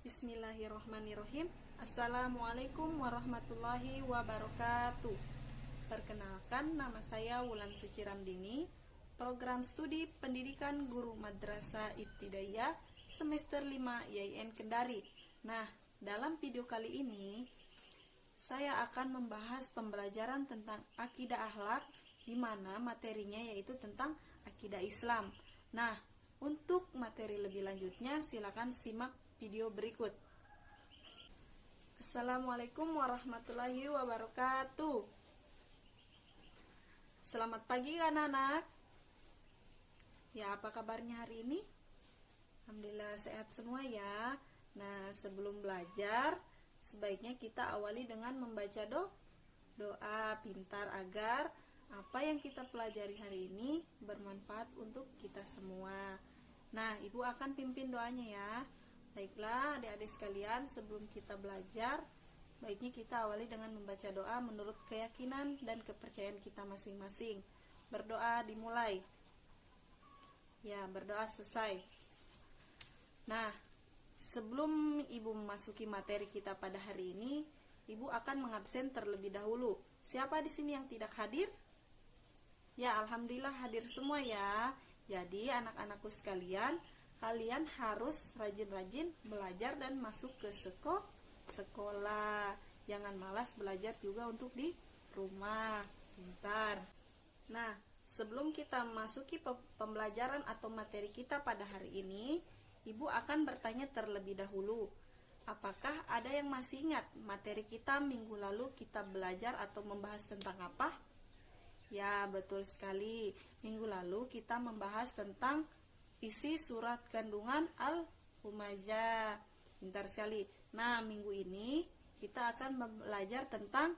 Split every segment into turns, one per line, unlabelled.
Bismillahirrohmanirrohim. Assalamualaikum warahmatullahi wabarakatuh. Perkenalkan, nama saya Wulan Suci Ramdini, program studi pendidikan guru madrasah ibtidaiyah semester 5 YIN Kendari. Nah, dalam video kali ini saya akan membahas pembelajaran tentang akidah akhlak, di mana materinya yaitu tentang akidah Islam. Nah, untuk materi lebih lanjutnya silakan simak video berikut. Assalamualaikum warahmatullahi wabarakatuh. Selamat pagi anak-anak. Ya, apa kabarnya hari ini? Alhamdulillah sehat semua ya. Nah, sebelum belajar, sebaiknya kita awali dengan membaca doa pintar agar apa yang kita pelajari hari ini bermanfaat untuk kita semua. Nah, Ibu akan pimpin doanya ya. Baiklah adik-adik sekalian, sebelum kita belajar, baiknya kita awali dengan membaca doa menurut keyakinan dan kepercayaan kita masing-masing. Berdoa dimulai. Ya, berdoa selesai. Nah, sebelum Ibu memasuki materi kita pada hari ini, Ibu akan mengabsen terlebih dahulu. Siapa di sini yang tidak hadir? Ya, alhamdulillah hadir semua ya. Jadi anak-anakku sekalian, kalian harus rajin-rajin belajar dan masuk ke sekolah. Jangan malas belajar juga untuk di rumah. Pintar. Nah, sebelum kita masuki pembelajaran atau materi kita pada hari ini, Ibu akan bertanya terlebih dahulu. Apakah ada yang masih ingat materi kita minggu lalu kita belajar atau membahas tentang apa? Ya, betul sekali. Minggu lalu kita membahas tentang isi surat kandungan Al-Humazah. Pintar sekali. Nah, minggu ini kita akan belajar tentang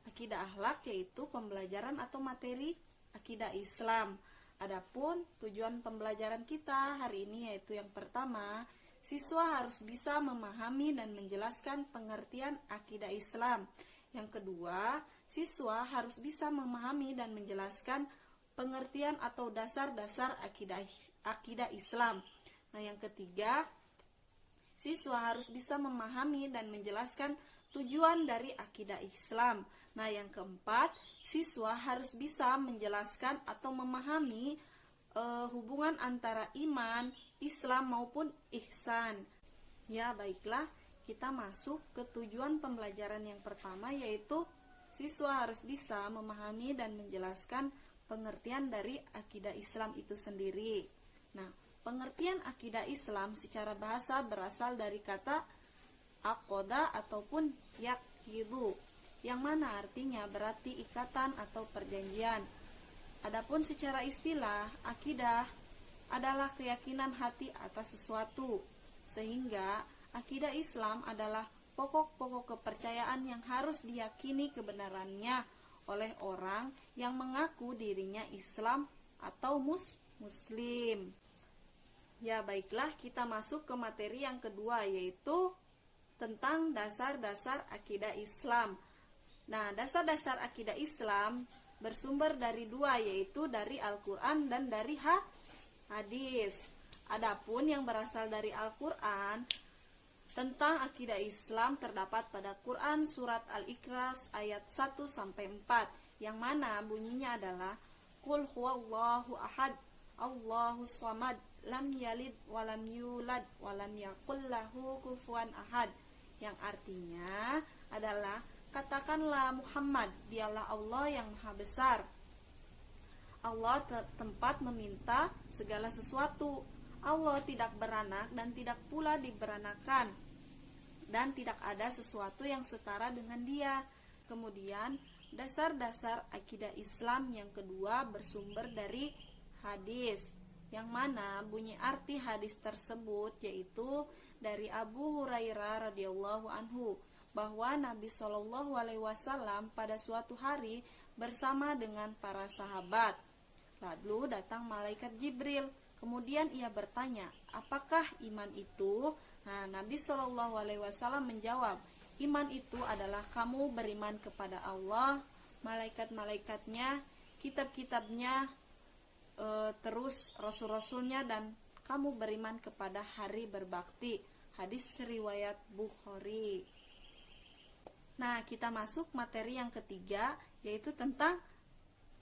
akidah akhlak, yaitu pembelajaran atau materi akidah Islam. Adapun tujuan pembelajaran kita hari ini yaitu yang pertama, siswa harus bisa memahami dan menjelaskan pengertian akidah Islam. Yang kedua, siswa harus bisa memahami dan menjelaskan pengertian atau dasar-dasar akidah Islam. Nah, yang ketiga, siswa harus bisa memahami dan menjelaskan tujuan dari akidah Islam. Nah, yang keempat, siswa harus bisa menjelaskan atau memahami hubungan antara iman, Islam maupun ihsan. Ya, baiklah, kita masuk ke tujuan pembelajaran yang pertama, yaitu siswa harus bisa memahami dan menjelaskan pengertian dari akidah Islam itu sendiri. Nah, pengertian akidah Islam secara bahasa berasal dari kata aqoda ataupun yaqidu, yang mana artinya berarti ikatan atau perjanjian. Adapun secara istilah, akidah adalah keyakinan hati atas sesuatu, sehingga akidah Islam adalah pokok-pokok kepercayaan yang harus diyakini kebenarannya oleh orang yang mengaku dirinya Islam atau Muslim. Ya, baiklah, kita masuk ke materi yang kedua, yaitu tentang dasar-dasar akidah Islam. Nah, dasar-dasar akidah Islam bersumber dari dua, yaitu dari Al-Quran dan dari hadis. Adapun yang berasal dari Al-Quran tentang akidah Islam terdapat pada Quran surat Al-Ikhlas ayat 1-4, yang mana bunyinya adalah Qul huwallahu ahad, Allahus samad, lam yalid walam yulad walam yakul lahu kufuwan ahad, yang artinya adalah katakanlah Muhammad, dialah Allah yang maha besar. Allah tempat meminta segala sesuatu. Allah tidak beranak dan tidak pula diberanakan, dan tidak ada sesuatu yang setara dengan Dia. Kemudian dasar-dasar akidah Islam yang kedua bersumber dari hadis, yang mana bunyi arti hadis tersebut yaitu dari Abu Hurairah radhiyallahu anhu, bahwa Nabi Shallallahu alaihi wasallam pada suatu hari bersama dengan para sahabat. Lalu datang malaikat Jibril. Kemudian ia bertanya, apakah iman itu? Nah, Nabi Shallallahu alaihi wasallam menjawab, iman itu adalah kamu beriman kepada Allah, malaikat-malaikatnya, kitab-kitabnya, terus rasul-rasulnya, dan kamu beriman kepada hari berbakti, Hadis riwayat Bukhari. Nah, kita masuk materi yang ketiga, yaitu tentang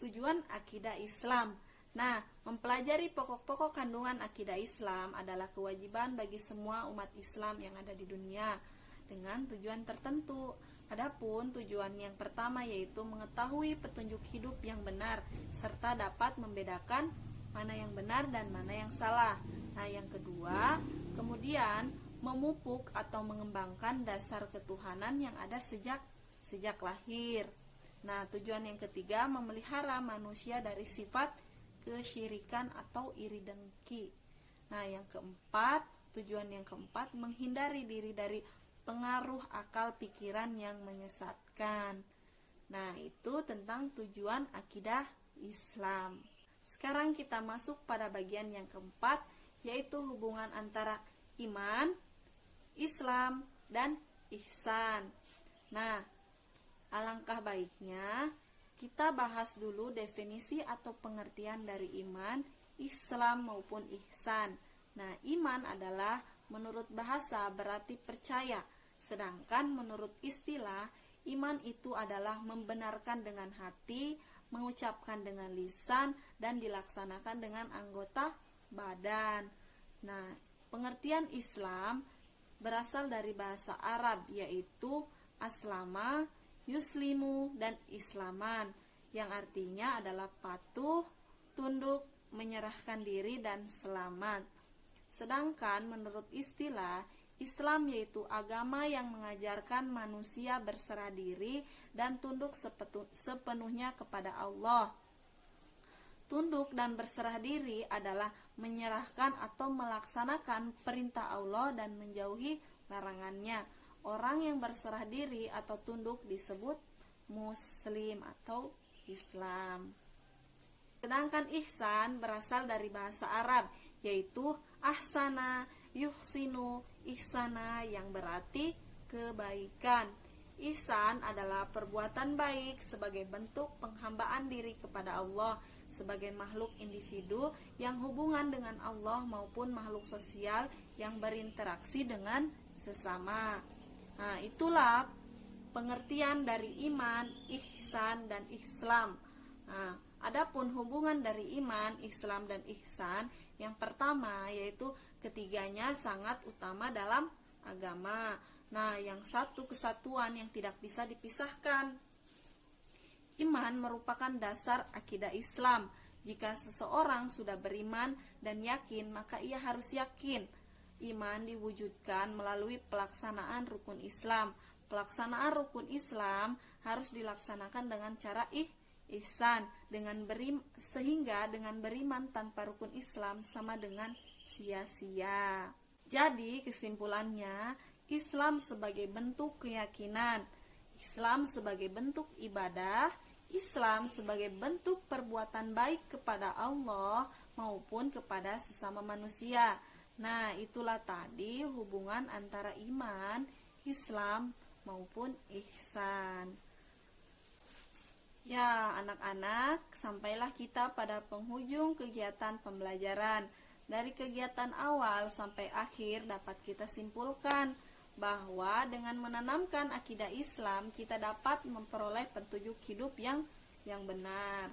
tujuan akidah Islam. Nah, mempelajari pokok-pokok kandungan akidah Islam adalah kewajiban bagi semua umat Islam yang ada di dunia dengan tujuan tertentu. Adapun tujuan yang pertama yaitu mengetahui petunjuk hidup yang benar serta dapat membedakan mana yang benar dan mana yang salah. Nah, yang kedua, kemudian memupuk atau mengembangkan dasar ketuhanan yang ada sejak lahir. Nah, tujuan yang ketiga memelihara manusia dari sifat kesyirikan atau iri dengki. Nah, tujuan yang keempat menghindari diri dari pengaruh akal pikiran yang menyesatkan. Nah, itu tentang tujuan akidah Islam. Sekarang kita masuk pada bagian yang keempat, yaitu hubungan antara iman, Islam, dan ihsan. Nah, alangkah baiknya kita bahas dulu definisi atau pengertian dari iman, Islam maupun ihsan. Nah, iman adalah menurut bahasa berarti percaya, sedangkan menurut istilah, iman itu adalah membenarkan dengan hati, mengucapkan dengan lisan, dan dilaksanakan dengan anggota badan. Nah, pengertian Islam berasal dari bahasa Arab, yaitu aslama, yuslimu, dan islaman, yang artinya adalah patuh, tunduk, menyerahkan diri, dan selamat. Sedangkan menurut istilah, Islam yaitu agama yang mengajarkan manusia berserah diri dan tunduk sepenuhnya kepada Allah. Tunduk dan berserah diri adalah menyerahkan atau melaksanakan perintah Allah dan menjauhi larangannya. Orang yang berserah diri atau tunduk disebut Muslim atau Islam. Sedangkan ihsan berasal dari bahasa Arab, yaitu ahsana, yuhsinu, ihsana, yang berarti kebaikan. Ihsan adalah perbuatan baik sebagai bentuk penghambaan diri kepada Allah sebagai makhluk individu yang hubungan dengan Allah maupun makhluk sosial yang berinteraksi dengan sesama. Nah, itulah pengertian dari iman, ihsan, dan Islam. Nah, adapun hubungan dari iman, Islam, dan ihsan, yang pertama yaitu ketiganya sangat utama dalam agama. Nah, yang satu kesatuan yang tidak bisa dipisahkan. Iman merupakan dasar akidah Islam. Jika seseorang sudah beriman dan yakin, maka ia harus yakin. Iman diwujudkan melalui pelaksanaan rukun Islam. Pelaksanaan rukun Islam harus dilaksanakan dengan cara ihsan, sehingga dengan beriman tanpa rukun Islam sama dengan sia-sia. Jadi kesimpulannya, Islam sebagai bentuk keyakinan, Islam sebagai bentuk ibadah, Islam sebagai bentuk perbuatan baik kepada Allah maupun kepada sesama manusia. Nah, itulah tadi hubungan antara iman, Islam maupun ihsan. Ya, anak-anak, sampailah kita pada penghujung kegiatan pembelajaran. Dari kegiatan awal sampai akhir dapat kita simpulkan bahwa dengan menanamkan akidah Islam kita dapat memperoleh petunjuk hidup yang benar.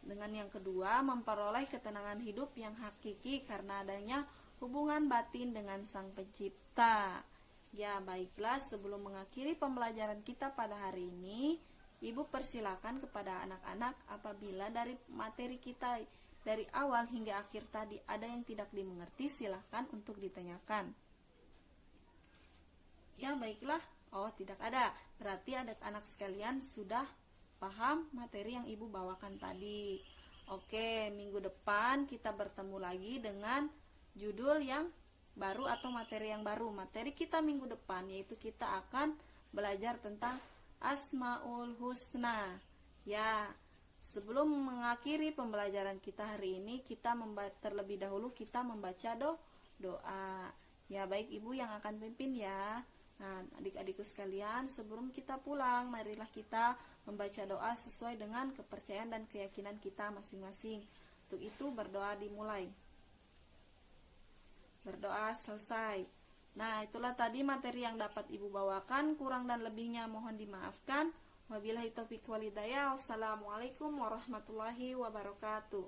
Dengan yang kedua, memperoleh ketenangan hidup yang hakiki karena adanya hubungan batin dengan Sang Pencipta. Ya, baiklah, sebelum mengakhiri pembelajaran kita pada hari ini, Ibu persilakan kepada anak-anak apabila dari materi kita dari awal hingga akhir tadi ada yang tidak dimengerti, silahkan untuk ditanyakan. Ya, baiklah. Oh, tidak ada. Berarti anak-anak sekalian sudah paham materi yang Ibu bawakan tadi. Oke, minggu depan kita bertemu lagi dengan judul yang baru atau materi yang baru. Materi kita minggu depan yaitu kita akan belajar tentang Asmaul Husna. Ya, sebelum mengakhiri pembelajaran kita hari ini, kita terlebih dahulu kita membaca doa. Ya, baik Ibu yang akan pimpin ya. Nah, adik-adikku sekalian, sebelum kita pulang, marilah kita membaca doa sesuai dengan kepercayaan dan keyakinan kita masing-masing. Untuk itu berdoa dimulai. Berdoa selesai. Nah, itulah tadi materi yang dapat Ibu bawakan. Kurang dan lebihnya mohon dimaafkan. Wabillahi taufiq wal hidayah. Wassalamualaikum warahmatullahi wabarakatuh.